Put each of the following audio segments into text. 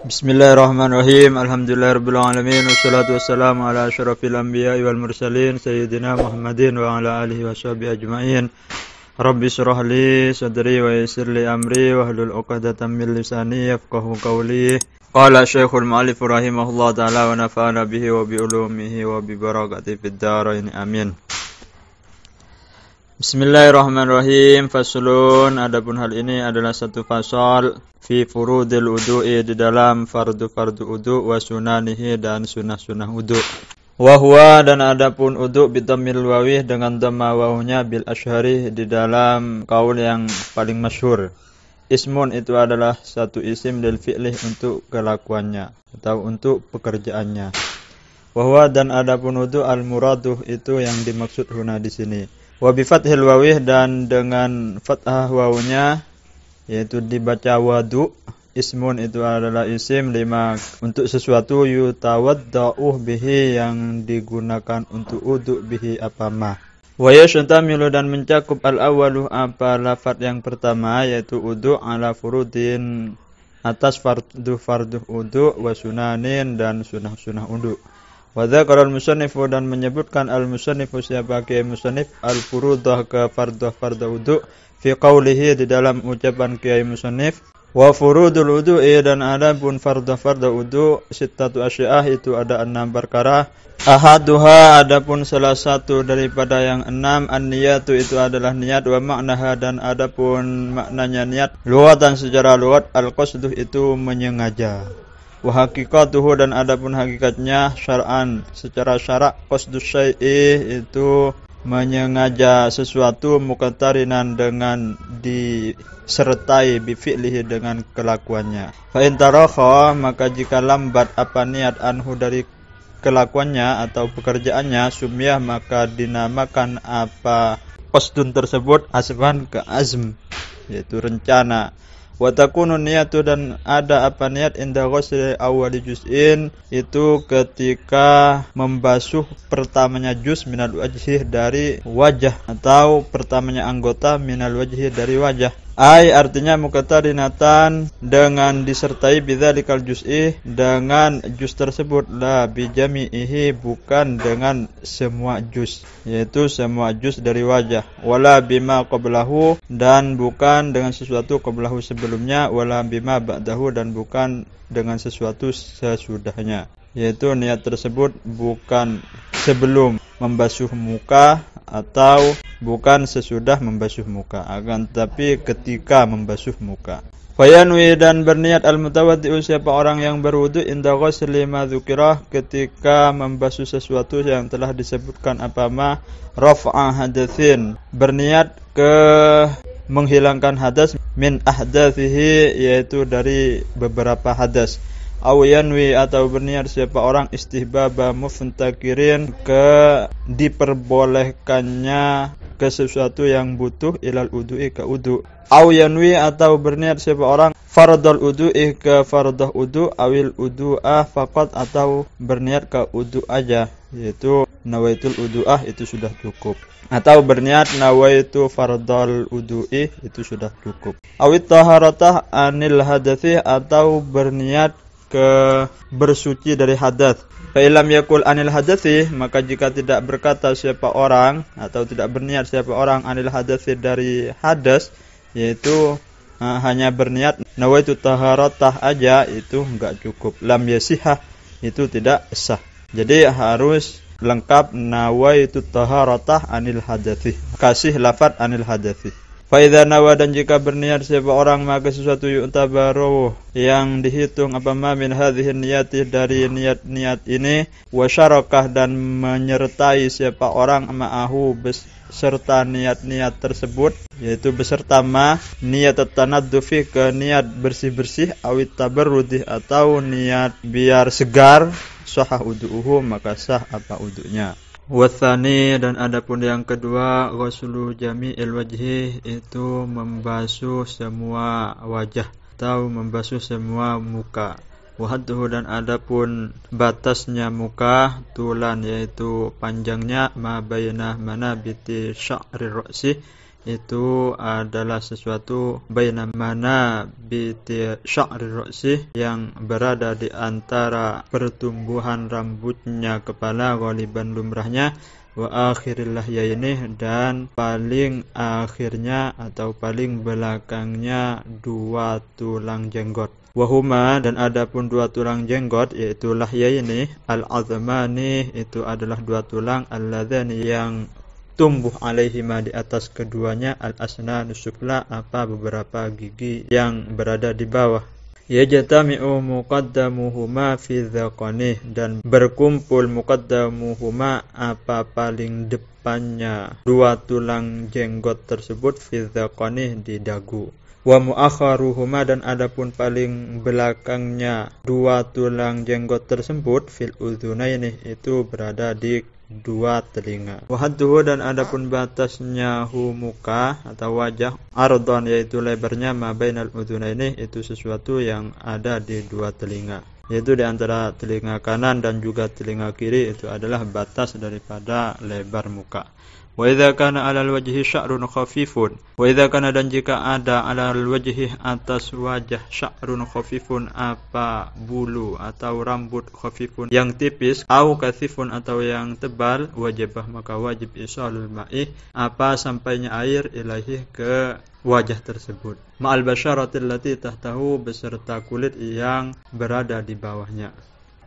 Bismillahirrahmanirrahim. Alhamdulillahirabbil alamin wassalatu wassalamu ala asyrafil anbiya'i wal mursalin sayyidina Muhammadin wa ala alihi washabihi ajmain. Rabbi shrah li sadri wa yassir li amri wahlul 'uqdatam min lisani yafqahu qawli. Qala Syekhul Mu'allif rahimahullah taala wa nafa'ana bihi wa bi ulumihi wa bi barakatihi fid dharain amin. Bismillahirrahmanirrahim. Faslun, adapun hal ini adalah satu fasal fi furudil wudu'i, di dalam fardu-fardu wudu' wa sunanihi, dan sunah-sunah wudu'. Wa huwa, dan adapun wudu' bidhammil wawih, dengan dhamma wawuhnya, bil asyhari, di dalam kaul yang paling masyhur. Ismun, itu adalah satu isim lil fi'lih, untuk kelakuannya atau untuk pekerjaannya. Wa huwa, dan adapun wudu' al muraduh, itu yang dimaksud huna di sini. Wa bi fathil wawih, dan dengan fathah wawunya, yaitu dibaca wadu. Ismun, itu adalah isim lima, untuk sesuatu, yutawadda'u bihi, yang digunakan untuk wudu bihi apa ma. Wa yashtamilu, dan mencakup al-awwalu, apa lafaz yang pertama, yaitu wudu, ala furudin, atas fardu wudu, wa sunanin, dan sunah-sunah wudu. Wa dzakara al-musannifu, dan menyebutkan al-musannifu, siapa kiai musannif, al-furudah, ke fardu wudu, fi qawlihi, di dalam ucapan kiai musannif, wa furudul wudu'i, dan adapun fardu wudu, sittatu asy'ah, itu ada 6 perkara. Ahaduha, adapun salah satu daripada yang 6, an-niyatu, itu adalah niat, wa maknaha, dan adapun maknanya niat, lughatan, secara lughat, al-qasdu, itu menyengaja. Wa haqiqatuhu, dan adapun hakikatnya, syar'an, secara syarak, qasdus syai'i, itu menyengaja sesuatu, muqtarinan, dengan disertai, bi fi'lihi, dengan kelakuannya. Fa in tarakha, maka jika lambat apa niat, anhu, dari kelakuannya atau pekerjaannya, sumiyah, maka dinamakan apa qasdun tersebut azman, ke azm, yaitu rencana. Wa takunu niyatu, dan ada apa niat, inda ghusli awwali juz'in, itu ketika membasuh pertamanya juz, minal wajhi, dari wajah, atau pertamanya anggota, minal wajhi, dari wajah. Ai, artinya muqtarinatan, dengan disertai, bidzalikal juz'i, dengan juz tersebut, la bijami'ihi, bukan dengan semua juz, yaitu semua juz dari wajah, wala bima qablahu, dan bukan dengan sesuatu qablahu, sebelumnya, wala bima ba'dahu, dan bukan dengan sesuatu sesudahnya, yaitu niat tersebut bukan sebelum membasuh muka atau bukan sesudah membasuh muka, akan tetapi ketika membasuh muka. Fayanwi, dan berniat al-mutawaddi'u, siapa orang yang berwudu, inda ghusli ma dzukira, ketika membasuh sesuatu yang telah disebutkan apa ma, raf'a hadatsin, berniat ke menghilangkan hadas, min ahdathihi, yaitu dari beberapa hadas. Aw yanwi, atau berniat siapa orang, istihbaba muftakirin, ke diperbolehkannya ke sesuatu yang butuh, ilal wudu'i, ke wudu. Aw yanwi, atau berniat siapa orang, fardal wudu'i, ke fardah wudu, awil wudu'ah faqat, atau berniat ke wudu aja, yaitu nawaitul wudu'ah, itu sudah cukup. Atau berniat nawaitu fardal wudu'i, itu sudah cukup. Awit taharatah anil hadathi, atau berniat ke bersuci dari hadas. Fa illam yakul anil hadathi, maka jika tidak berkata siapa orang, atau tidak berniat siapa orang, anil hadathi, dari hadas, yaitu hanya berniat nawaitu taharatah aja, itu enggak cukup. Lam yasihah, itu tidak sah. Jadi harus lengkap nawaitu taharatah anil hadathi, kasih lafaz anil hadathi. Fa idza nawa, dan jika berniat siapa orang, maka sesuatu yu'tabaru, yang dihitung apa ma min hadhihi niyati, dari niat-niat ini, wa syarakah, dan menyertai siapa orang, ma'ahu, beserta niat-niat tersebut, yaitu beserta ma niat tanaddufi, ke niat bersih-bersih, awit tabarrudi, atau niat biar segar, sahah wudu'uhu, maka sah apa wudu'nya. Wathani, dan adapun yang kedua, ghuslu jami'il wajhi, itu membasuh semua wajah atau membasuh semua muka. Wahadduhu, dan adapun batasnya muka, tulan, yaitu panjangnya, ma bainah manabiti sya'ri ra'si, itu adalah sesuatu bainamana biti sya'ri ra'si yang berada di antara pertumbuhan rambutnya kepala ghaliban lumrahnya wa akhiril lahyaini dan paling akhirnya atau paling belakangnya dua tulang jenggot. Wahuma dan adapun dua tulang jenggot yaitu lahyaini al-azmani itu adalah dua tulang alladzani yang tumbuh alaihima di atas keduanya al-asnan sufla apa beberapa gigi yang berada di bawah. Yajtami'u muqaddamuhuma fi dzaqani dan berkumpul muqaddamuhuma apa paling depannya dua tulang jenggot tersebut fi dzaqani di dagu. Wa muakharuhuma dan adapun paling belakangnya dua tulang jenggot tersebut fil udzunaini itu berada di dua telinga. Wahadduhu dan adapun batasnya muka atau wajah ardon yaitu lebarnya ma bainal udzunaini itu sesuatu yang ada di dua telinga. Yaitu di antara telinga kanan dan juga telinga kiri itu adalah batas daripada lebar muka. Wa idza kana 'alal wajhi sya'run khafifun wa idza kana dan jika ada 'alal wajhi atas wajah sya'run khafifun apa bulu atau rambut khafifun yang tipis au kathifun atau yang tebal wajibah maka wajib isalul ma'i apa sampainya air ilahi ke wajah tersebut ma'al basyaratil lati tahtahu beserta kulit yang berada di bawahnya.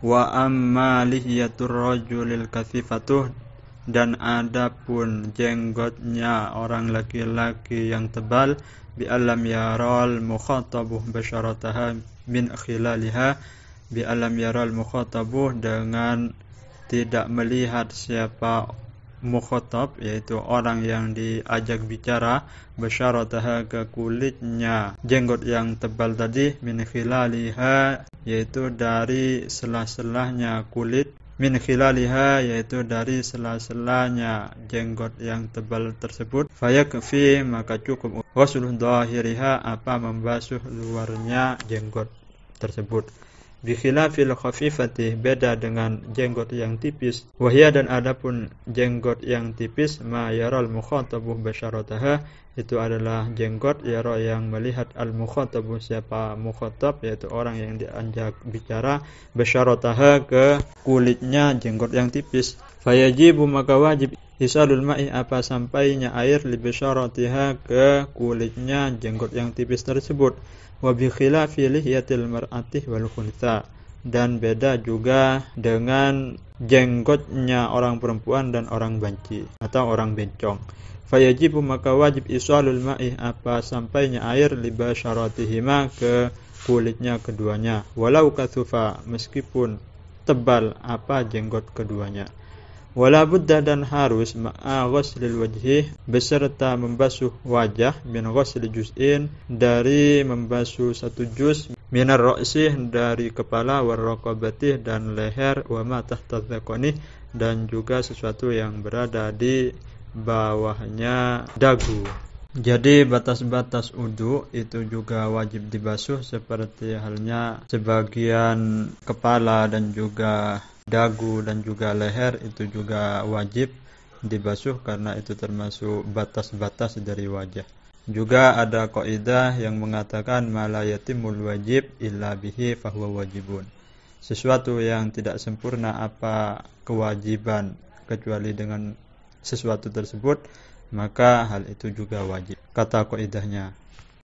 Wa amma lihiyatur rajulil kathifatuh dan adapun jenggotnya orang laki-laki yang tebal bi alam yaral mukhatabuh basyarataha min khilaliha bi alam yaral mukhatabuh dengan tidak melihat siapa mukhatab yaitu orang yang diajak bicara basyarataha ke kulitnya jenggot yang tebal tadi min khilaliha yaitu dari sela-selanya kulit min khilaliha yaitu dari sela-selanya jenggot yang tebal tersebut fayakfi maka cukup ghusl dhahiriha apa membasuh luarnya jenggot tersebut bi khilafil khafifati beda dengan jenggot yang tipis wahya dan adapun jenggot yang tipis ma yaral mukhatabu basyarataha itu adalah jenggot yara yang melihat al-mukhatabu siapa mukhatab yaitu orang yang diajak bicara basyarataha ke kulitnya jenggot yang tipis fayajibu maka wajib isalul ma'i apa sampainya air li basyaratiha ke kulitnya jenggot yang tipis tersebut wa bi khilafi lihiyatil mar'ati wal khuntha dan beda juga dengan jenggotnya orang perempuan dan orang banci atau orang bencong. Fayajibu maka wajib isalul ma'i apa sampainya air li basyaratihima ke kulitnya keduanya walau kathufa meskipun tebal apa jenggot keduanya. Wala budda dan harus ma'a ghuslil wajhi beserta membasuh wajah min ghusli juz'in dari membasuh satu juz minar ra'si dari kepala war raqabati dan leher wa ma tahta dzaqani dan juga sesuatu yang berada di bawahnya dagu. Jadi batas-batas wudu itu juga wajib dibasuh seperti halnya sebagian kepala dan juga dagu dan juga leher itu juga wajib dibasuh karena itu termasuk batas-batas dari wajah. Juga ada kaidah yang mengatakan ma la yatimul wajib illa bihi fahuwa wajibun. Sesuatu yang tidak sempurna apa kewajiban kecuali dengan sesuatu tersebut maka hal itu juga wajib kata kaidahnya.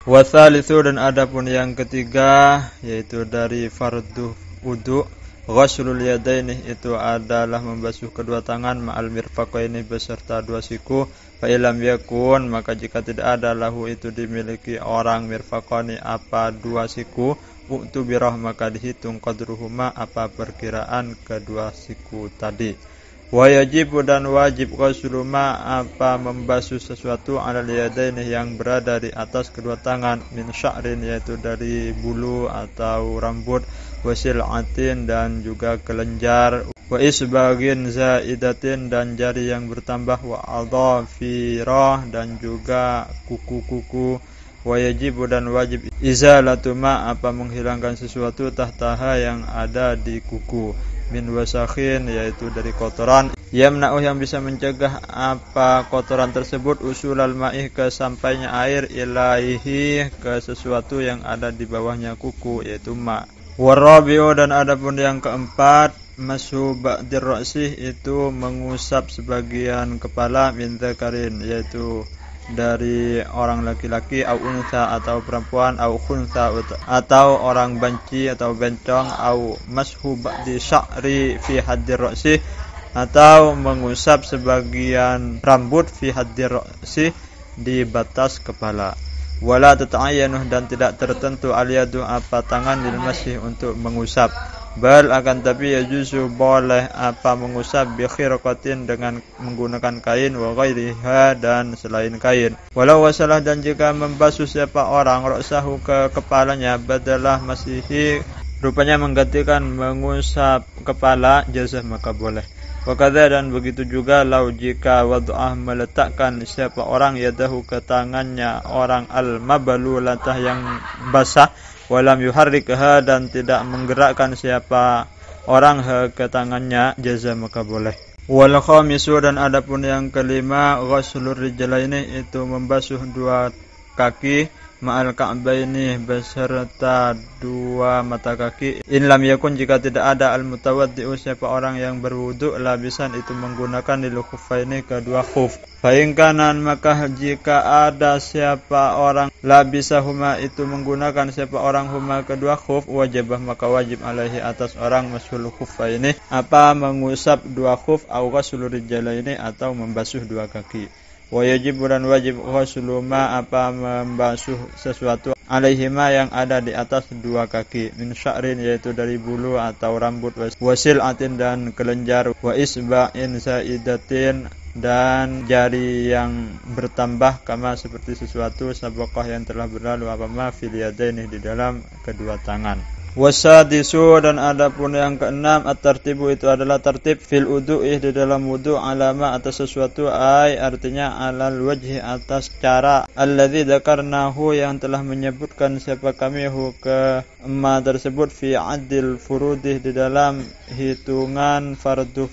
Wa tsalitsu dan adapun yang ketiga yaitu dari fardhu wudu ghuslul yadaini itu adalah membasuh kedua tangan ma'al mirfaqaini beserta dua siku fa ilam yakun maka jika tidak ada lahu itu dimiliki orang mirfaqani apa dua siku uktu birah maka dihitung qadruhuma apa perkiraan kedua siku tadi. Wa yajibu dan wajib ghuslu ma apa membasuh sesuatu alal yadaini yang berada di atas kedua tangan min sya'rin yaitu dari bulu atau rambut wasil'atin dan juga kelenjar wa isbagin zaidatin dan jari yang bertambah wa adhafirah dan juga kuku-kuku wa yajibu dan wajib izalatu ma apa menghilangkan sesuatu tahtaha yang ada di kuku min wasakhin, yaitu dari kotoran, yamna'u yang bisa mencegah apa kotoran tersebut, usulal ma'ih ke sampainya air, ilaihi ke sesuatu yang ada di bawahnya kuku, yaitu ma. Warabi'u dan adapun yang keempat, mashu ba'dir ra'sih, itu mengusap sebagian kepala, min dzakarin, yaitu dari orang laki-laki, au unsa atau perempuan, au khunsa atau orang banci atau bencong, au mashu ba'di sya'ri fi haddir ra'sih, atau mengusap sebagian rambut fi haddir ra'sih, di batas kepala. Wala tata'ayyanu dan tidak tertentu al-yadu apa tangan lil masih untuk mengusap. Bal akan tapi yajuzu boleh apa mengusap bi khirqatin dengan menggunakan kain, wa ghairiha dan selain kain. Walau wasalah dan jika membasuh siapa orang ra'sahu ke kepalanya, badalah masihi rupanya menggantikan mengusap kepala, jazah maka boleh. Wakadha dan begitu juga lau jika wad'ah meletakkan siapa orang yadahu ke tangannya orang al-mabalulatah yang basah, walam yuharrikha dan tidak menggerakkan siapa orang ke tangannya, jaza maka boleh. Wal khamisu dan adapun yang kelima, ghuslur rijlaini itu membasuh dua kaki, ma'al ka'baini beserta dua mata kaki, in lam yakun jika tidak ada al mutawaddi'u siapa orang yang berwudu, labisan itu menggunakan lil khuffaini kedua khuf. Fa in kanan maka jika ada siapa orang labisahuma itu menggunakan siapa orang huma kedua khuf, wajibah maka wajib alaihi atas orang masul khuffaini apa mengusap dua khuf, au ghuslur rijlaini atau membasuh dua kaki. Wajib dan wajib ghusluma apa membasuh sesuatu alaihima yang ada di atas dua kaki, min sya'rin yaitu dari bulu atau rambut, wasil atin dan kelenjar, wa isba'in saidatin dan jari yang bertambah, kama seperti sesuatu sabaqah yang telah berlalu apa ma fil yadaini di dalam kedua tangan. Wasadisu dan adapun yang keenam, at-tartibu itu adalah tertib fil wudu'i di dalam wudu, alama atas sesuatu, ay artinya alal wajhi atas cara, alladzi dzakarnahu yang telah menyebutkan siapa kami hu ke ma tersebut, fi adil furudih di dalam hitungan fardu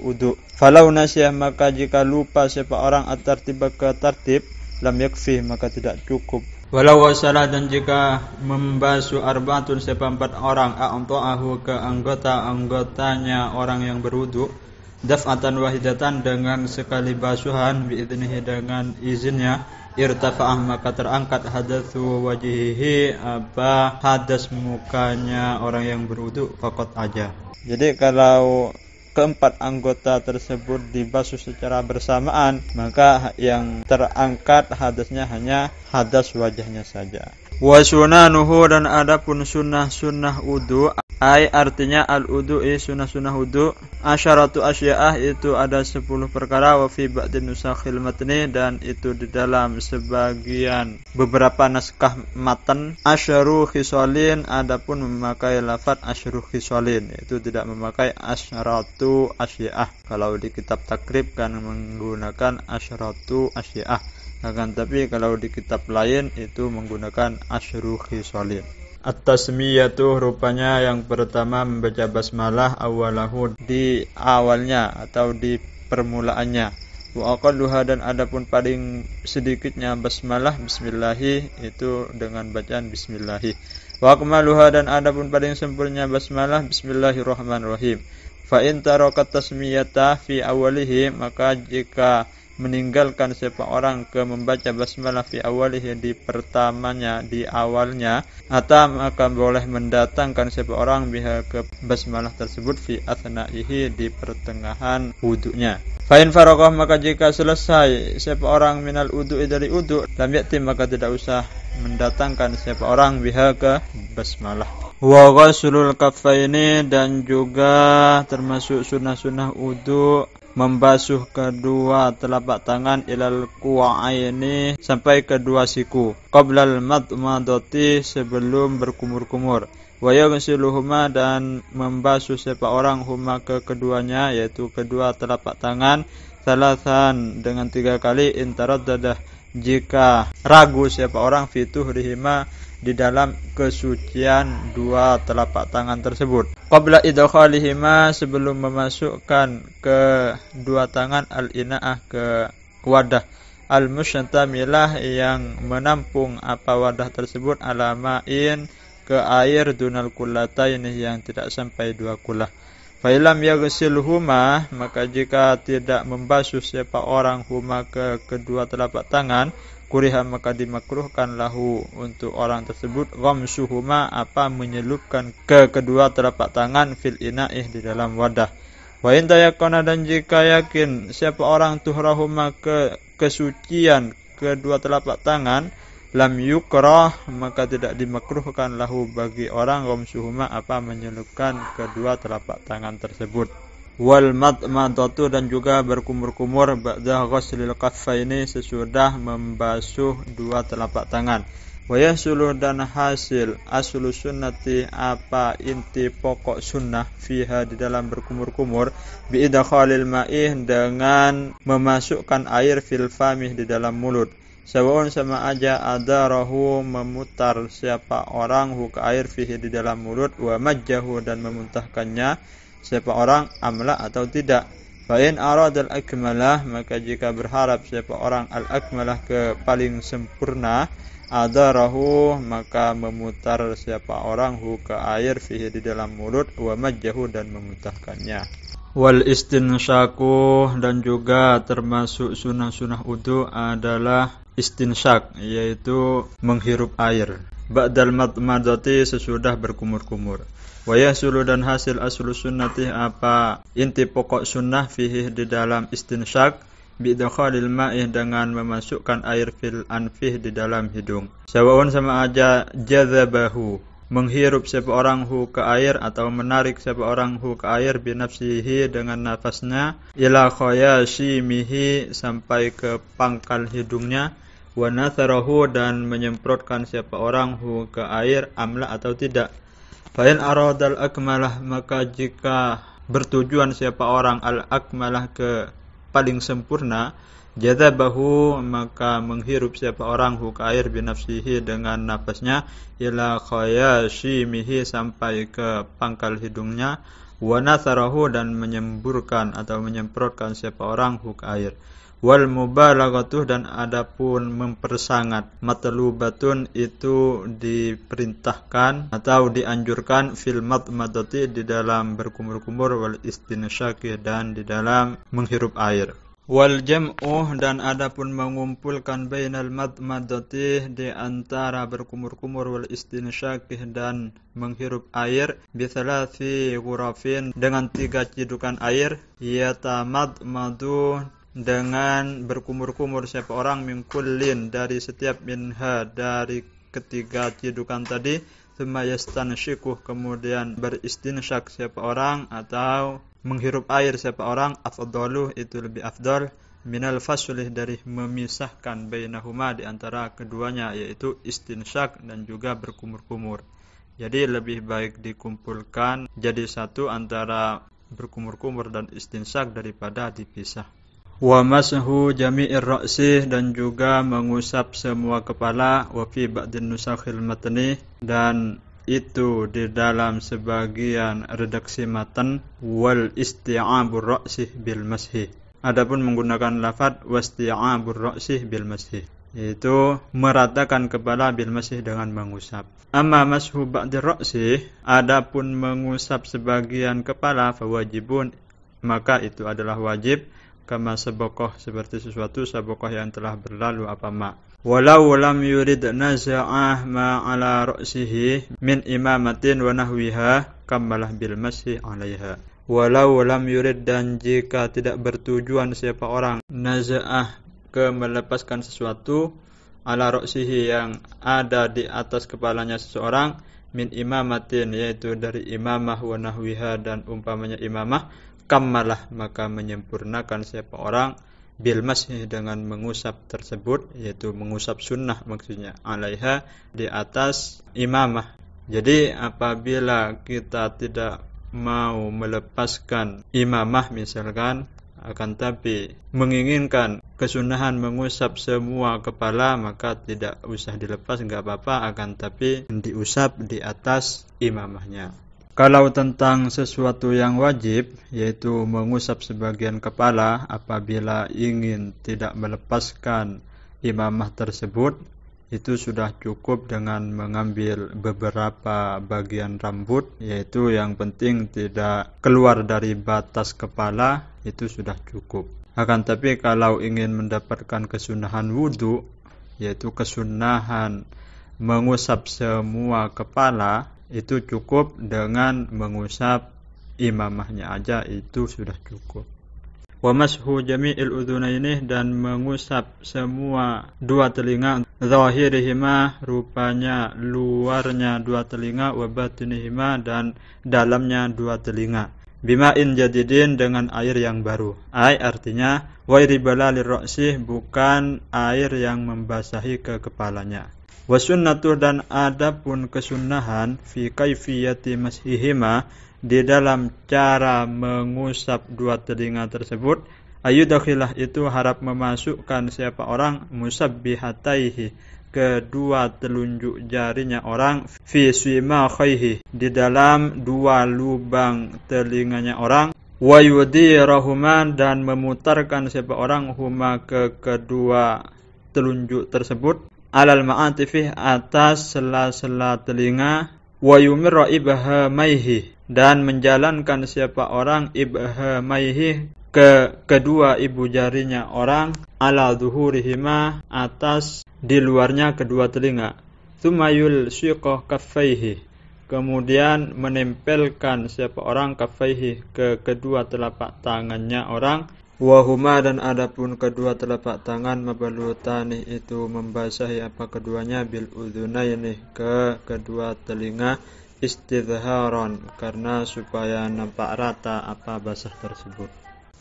wudu. Falau nasyah maka jika lupa siapa orang at-tartiba ke tertib, lam yakfi maka tidak cukup. Walau wasalah dan jika membasuh arba'atun siapa empat orang, a'ta'ahu ke anggota-anggotanya orang yang berwudu, daf'atan wahidatan dengan sekali basuhan, bi'idnihi dengan izinnya, irtafa'ah maka terangkat hadatsu wajhihi apa hadas mukanya orang yang berwudu, faqat aja. Jadi kalau keempat anggota tersebut dibasuh secara bersamaan, maka yang terangkat hadasnya hanya hadas wajahnya saja. Wa sunanuhu dan adapun sunnah wudu, ay artinya al-wudu'i sunnah wudu, asyaratu asya'ah itu ada 10 perkara, wa fi ba'din nusakhil matni dan itu di dalam sebagian beberapa naskah matan, asyaru khisalin adapun memakai lafaz asyaru khisalin, itu tidak memakai asyaratu asya'ah. Kalau di kitab takrib kan menggunakan asyaratu asya'ah, akan tapi kalau di kitab lain itu menggunakan asyru khisalin. At-tasmiyatu rupanya yang pertama membaca basmalah awalahu di awalnya atau di permulaannya. Wa aqalluha dan adapun paling sedikitnya basmalah bismillahi itu dengan bacaan bismillahi. Wa akmaluha dan adapun paling sempurna basmalah bismillahirrahmanirrahim. Fa in tarakat tasmiyata fi awalihi maka jika meninggalkan siapa orang ke membaca basmalah fi awalihi di pertamanya di awalnya, atau maka boleh mendatangkan siapa orang biha ke basmalah tersebut fi athnaihi di pertengahan wudunya. Fa in faraqah maka jika selesai siapa orang minal wudu'i dari wudu, lam ya'ti maka tidak usah mendatangkan siapa orang biha ke basmalah. Wa ghuslul kaffaini dan juga termasuk sunnah wudu membasuh kedua telapak tangan ilal ku'aini sampai kedua siku, qablal madmadati sebelum berkumur-kumur, wa yaghsiluhuma dan membasuh siapa orang huma ke keduanya yaitu kedua telapak tangan, salasan dengan 3 kali, intaraddadah jika ragu siapa orang fituhrihima di dalam kesucian dua telapak tangan tersebut, qabla idkhalihima, sebelum memasukkan kedua tangan al-ina'ah ke wadah al-musytamilah yang menampung apa wadah tersebut alama'in ke air dunal kullatain yang tidak sampai 2 kullah. Fa illam yaghsilhuma, maka jika tidak membasuh siapa orang huma ke kedua telapak tangan, kuriha maka dimakruhkan lahu untuk orang tersebut ghamsuhuma, apa menyelupkan ke kedua telapak tangan fil ina'ih di dalam wadah. Wa in tayaqana, dan jika yakin siapa orang tuhrahuma ke kesucian kedua telapak tangan, lam yukrah, maka tidak dimakruhkan lahu bagi orang ghamsuhuma, apa menyelupkan kedua telapak tangan tersebut. Wal madmadatu, dan juga berkumur-kumur ba'da ghaslil kaffaini, sesudah membasuh dua telapak tangan. Wa yahsulu, dan hasil aslu sunnati, apa inti pokok sunnah, fiha di dalam berkumur-kumur, bi idkhalil ma'ih, dengan memasukkan air fil famih di dalam mulut. Sawaun, sama aja, adarahu, memutar siapa orang hu ke air fihi di dalam mulut, wa majjahu, dan memuntahkannya siapa orang, amla atau tidak. Fa in aradal akmalah, maka jika berharap siapa orang al-akmalah ke paling sempurna, adarahu, maka memutar siapa orang hu ke air fihi di dalam mulut, wa majjahu, dan memuntahkannya. Wal istinsyaku, dan juga termasuk sunah-sunah wudu adalah istinsyak, yaitu menghirup air. Ba'dal madmadati, sesudah berkumur-kumur. Wa yahsulu, dan hasil aslu sunnati, apa inti pokok sunnah, fihi di dalam istinsyak, bidakhalil ma'ih, dengan memasukkan air fil anfih di dalam hidung. Sawaun, sama aja, jazabahu, menghirup siapa orang hu ke air, atau menarik siapa orang hu ke air, binafsihi, dengan nafasnya, ila khayashimihi, sampai ke pangkal hidungnya, wa natharahu, dan menyemprotkan siapa orang hu ke air, amla atau tidak. Fa in aradal akmalah, maka jika bertujuan siapa orang al-akmalah ke paling sempurna, jazabahu, maka menghirup siapa orang hu ke air, binafsihi, dengan nafasnya, ila khayashimihi, sampai ke pangkal hidungnya, wa natharahu, dan menyemburkan atau menyemprotkan siapa orang hu ke air. Wal mubalaghatu, dan adapun mempersangat, matlubatun, itu diperintahkan atau dianjurkan, fil madmadati, di dalam berkumur-kumur, wal istinsyaki, dan di dalam menghirup air. Wal jam'u, dan adapun mengumpulkan bainal madmadati, di antara berkumur-kumur, wal istinsyaki, dan menghirup air, bi thalathi ghurafin, dengan 3 cidukan air, yatamadmadu, dengan berkumur-kumur siapa orang, min kullin, dari setiap minha, dari ketiga cidukan tadi, thumma yastansyiku, kemudian beristinsyak siapa orang atau menghirup air siapa orang, afdalu, itu lebih afdal, minal fasulih, dari memisahkan bainahuma, di antara keduanya, yaitu istinsyak dan juga berkumur-kumur. Jadi lebih baik dikumpulkan jadi satu antara berkumur-kumur dan istinsyak daripada dipisah. Wa mashu jami'ir ra'si, dan juga mengusap semua kepala, wa fi ba'din nusakhil matni, dan itu di dalam sebagian redaksi matan, wal isti'abur ra'si bil mashi. Adapun menggunakan lafaz wasti'abur ra'si bil mashi, yaitu meratakan kepala bil mashi, dengan mengusap. Amma mashu ba'dir ra'si, adapun mengusap sebagian kepala, fawajibun, maka itu adalah wajib, kama sabakoh, seperti sesuatu sabakoh yang telah berlalu apa ma. Walau lam yurid naza'ah ma ala ra'sihi min imamatin wa nahwiha, kammalah bil mashi 'alaiha. Walau lam yurid, dan jika tidak bertujuan siapa orang naza'ah, ke melepaskan sesuatu, ala ra'sihi, yang ada di atas kepalanya seseorang, min imamatin, yaitu dari imamah, wa nahwiha, dan umpamanya imamah, kammalah, maka menyempurnakan siapa orang, bil mashi, dengan mengusap tersebut, yaitu mengusap sunnah maksudnya, 'alaiha, di atas imamah. Jadi apabila kita tidak mau melepaskan imamah misalkan, akan tapi menginginkan kesunahan mengusap semua kepala, maka tidak usah dilepas, enggak apa-apa, akan tapi diusap di atas imamahnya. Kalau tentang sesuatu yang wajib, yaitu mengusap sebagian kepala apabila ingin tidak melepaskan imamah tersebut, itu sudah cukup dengan mengambil beberapa bagian rambut, yaitu yang penting tidak keluar dari batas kepala, itu sudah cukup. Akan tapi kalau ingin mendapatkan kesunahan wudu, yaitu kesunahan mengusap semua kepala, itu cukup dengan mengusap imamahnya aja, itu sudah cukup. Wa mashu jami'il udhunaini, dan mengusap semua dua telinga, zahirihima, rupanya luarnya dua telinga, wa batinihima, dan dalamnya dua telinga, bima'in jadidin, dengan air yang baru. Artinya wairi balalir ra'si, bukan air yang membasahi ke kepalanya. Wa sunnatuh, dan adapun kesunahan fi kaifiyati mashihima, di dalam cara mengusap dua telinga tersebut, ayudakhilah, itu harap memasukkan siapa orang, musabbihataihi, kedua telunjuk jarinya orang, fi swimakhaihi, di dalam dua lubang telinganya orang, wa yudirahuma, dan memutarkan siapa orang huma, ke kedua telunjuk tersebut, alal ma'atifih, atas sela-sela telinga, wa yumirra ibhamaihi, dan menjalankan siapa orang ibhamaihi, ke kedua ibu jarinya orang, ala zuhurihima, atas di luarnya kedua telinga, thumma yulsiqah kaffaihi, kemudian menempelkan siapa orang kaffaihi, ke kedua telapak tangannya orang, wahuma, dan adapun kedua telapak tangan, mabalutani, itu membasahi apa keduanya, bil udhunaini, ke kedua telinga, istidharan, karena supaya nampak rata apa basah tersebut.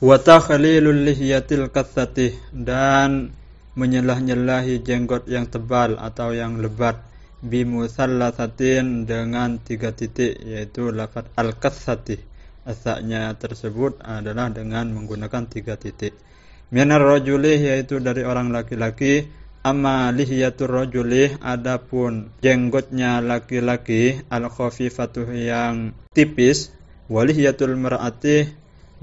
Wa takhlilul lihiyatil kathati, dan menyelah-nyelahi jenggot yang tebal atau yang lebat, bimuthallathatin, dengan 3 titik, yaitu lafaz al-kathati. Asaknya tersebut adalah dengan menggunakan 3 titik. Minar rajuli, yaitu dari orang laki-laki, amma lihiyatur rajuli, adapun jenggotnya laki-laki, al-khafifatuh, yang tipis, walihiyatul mar'ati,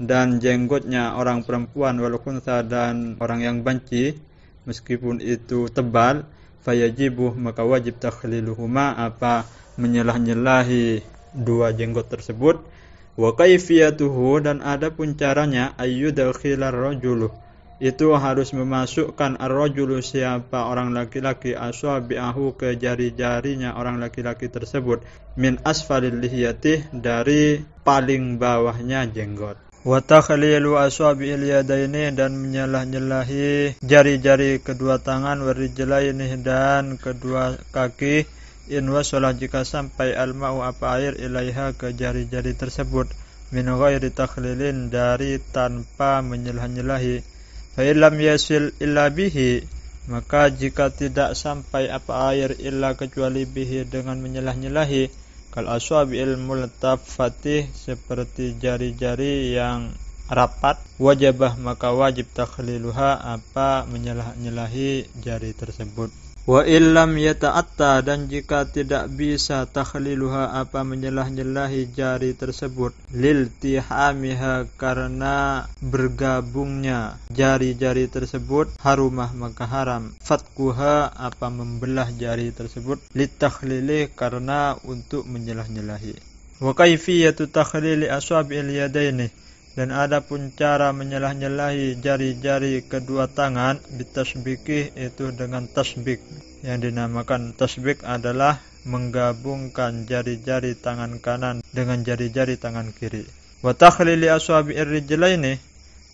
dan jenggotnya orang perempuan, walukunsa, dan orang yang banci, meskipun itu tebal, fayajibu, maka wajib takhliluhuma, apa menyelah-nyelahi dua jenggot tersebut. Wa kaifiyatuhu, dan adapun caranya, ayyudakhilar rajulu, itu harus memasukkan ar-rajulu, siapa orang laki-laki, asabi'ahu, ke jari-jarinya orang laki-laki tersebut, min asfalil lihiyati, dari paling bawahnya jenggot. Wa takhlilu asabi'il yadaini, dan menyelah-nyelahi jari-jari kedua tangan, warijlaini, dan kedua kaki, in wasalah, jika sampai al-ma'u, apa air, ilaiha, ke jari-jari tersebut, min ghairi takhlilin, dari tanpa menyelah-nyelahi. Fa illam yasil illa bihi, maka jika tidak sampai apa air illa kecuali bihi, dengan menyelah-nyelahi, kal aswabi'il multaffati, seperti jari-jari yang rapat, wajibah, maka wajib takhliluha, apa menyelah-nyelahi jari tersebut. Wa illam yata'atta, dan jika tidak bisa takhliluha, apa menyelah-nyelahi jari tersebut, lil tihamiha, karena bergabungnya jari-jari tersebut, harumah, maka haram, fatkuha, apa membelah jari tersebut, litakhlili, karena untuk menyelah-nyelahi. Wa kaifiyatu takhlili aswabi'il yadaini, dan adapun cara menyelah-nyelahi jari-jari kedua tangan, bitasbikih, itu dengan tasbik. Yang dinamakan tasbik adalah menggabungkan jari-jari tangan kanan dengan jari-jari tangan kiri. Wa takhlili aswabi'ir rijlaini,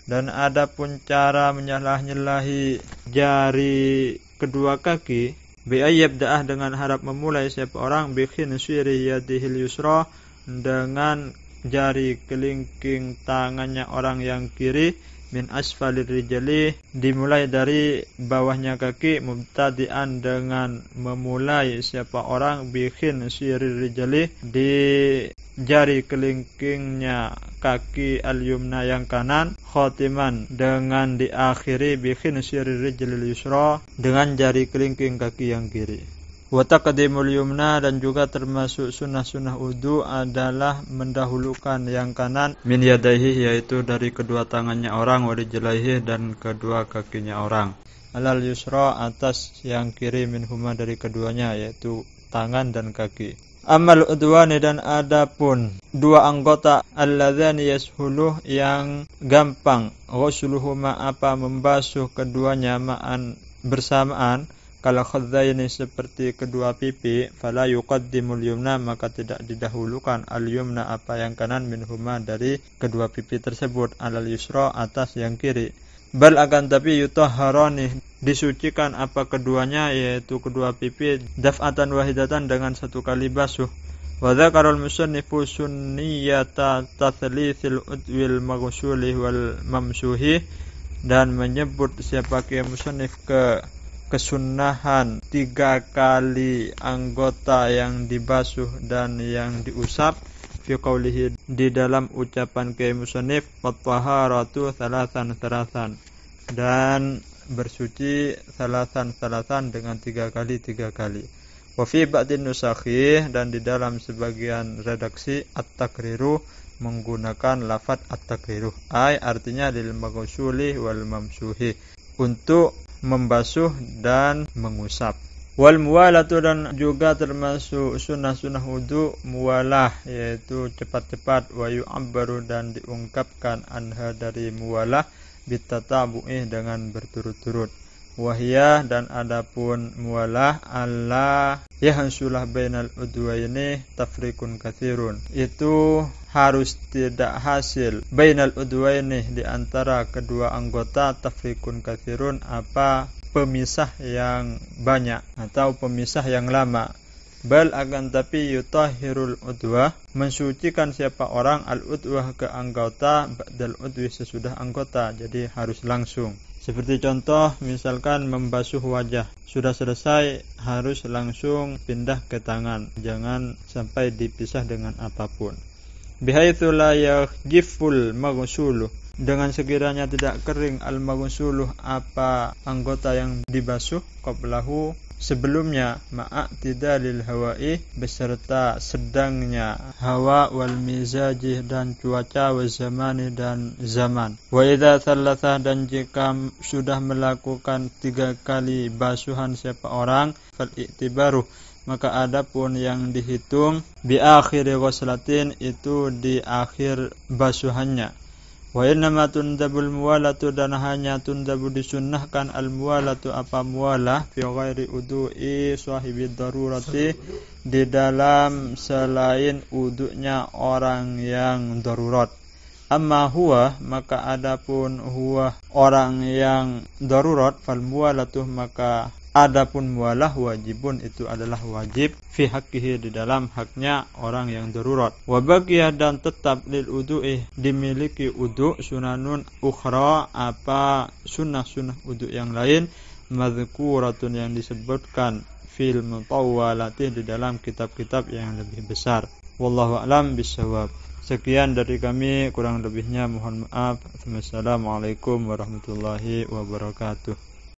dan adapun cara menyelah-nyelahi jari kedua kaki, bi ayyabda'ah, dengan harap memulai siapa orang, bi khinsiri yadihil yusra, dengan jari kelingking tangannya orang yang kiri, min asfalir rijali, dimulai dari bawahnya kaki, mubtadi'an, dengan memulai siapa orang, bikhin sirir rijali, di jari kelingkingnya kaki al-yumna yang kanan, khotiman, dengan diakhiri bikhin sirir rijali yusra, dengan jari kelingking kaki yang kiri. Wa taqdimul yumna, dan juga termasuk sunnah-sunnah wudu adalah mendahulukan yang kanan, min yadaihi, yaitu dari kedua tangannya orang, wa rijlaihi, dan kedua kakinya orang, alal yusra, atas yang kiri, minhuma, dari keduanya, yaitu tangan dan kaki. Amal udwani, dan adapun dua anggota, alladzani yashulu, yang gampang, ghusluhuma, apa membasuh keduanya, ma'an, bersamaan, kalau khadzaini, seperti kedua pipi, fala yuqaddimul yumna, maka tidak didahulukan al yumna, apa yang kanan, minhuma, dari kedua pipi tersebut, alal yusra, atas yang kiri. Bal, akan tapi, yutahharani, disucikan apa keduanya, yaitu kedua pipi, daf'atan wahidatan, dengan satu kali basuh. Wa dzakarul musannifu sunniyata tathlithil udwil maghsuli wal mamsuhi, dan menyebut siapa musannif kesunnahan 3 kali anggota yang dibasuh dan yang diusap, fi qaulihi, di dalam ucapan musannif, at-taharatu thalathan, dan bersuci thalathan, dengan 3 kali. Wa fi ba'din nusakhi, dan di dalam sebagian redaksi, at-takriru, menggunakan lafaz at-takriru, artinya lil maghsuli wal mamsuhi, untuk membasuh dan mengusap. Wal muwalatu, dan juga termasuk sunnah-sunnah wudu muwalah, yaitu cepat-cepat, wa yu'abbaru, dan diungkapkan anha, dari muwalah, bitatabu'i, dengan berturut-turut. Wahiyah, dan adapun muwalah, Allah yahsulah bainal udwaini tafrikun katsirun, itu harus tidak hasil bainal udwaini, di antara kedua anggota, tafrikun katsirun, apa pemisah yang banyak atau pemisah yang lama. Bal, akan tapi, yutahhirul udwah, mensucikan siapa orang, al udwah, ke anggota, ba'dal udwi, sesudah anggota, jadi harus langsung. Seperti contoh, misalkan membasuh wajah, sudah selesai, harus langsung pindah ke tangan, jangan sampai dipisah dengan apapun. Bihaitsu la yaghiful maghsulu, dengan sekiranya tidak kering al maghsulu, apa anggota yang dibasuh, qablahu, sebelumnya, ma'atidalil hawa'i, beserta sedangnya hawa, wal mizaji, dan cuaca, wa zamani, dan zaman. Wa idza thalatha, dan jika sudah melakukan 3 kali basuhan siapa orang, fal i'tibaru, maka adapun yang dihitung, bi akhiri ghuslatin, itu di akhir basuhannya. Wa innama tundabul muwalatu, dan hanya tundabu, disunnahkan, al muwalatu, apa muwalah, fi ghairi udu'i sahibi darurati, di dalam selain uduknya orang yang darurat. Amma huwa, maka adapun huwa, orang yang darurat, fal muwalatu, maka adapun muwalah, wajibun, itu adalah wajib, fi haqqihi, di dalam haknya orang yang darurat. Wa baqiyah, dan tetap, lil udu'i, dimiliki udu', sunanun ukhra, apa sunnah-sunnah udu' yang lain, madhkuratun, yang disebutkan, fil mutawwalati, di dalam kitab-kitab yang lebih besar. Wallahu a'lam bishawab. Sekian dari kami, kurang lebihnya mohon maaf. Wassalamualaikum warahmatullahi wabarakatuh.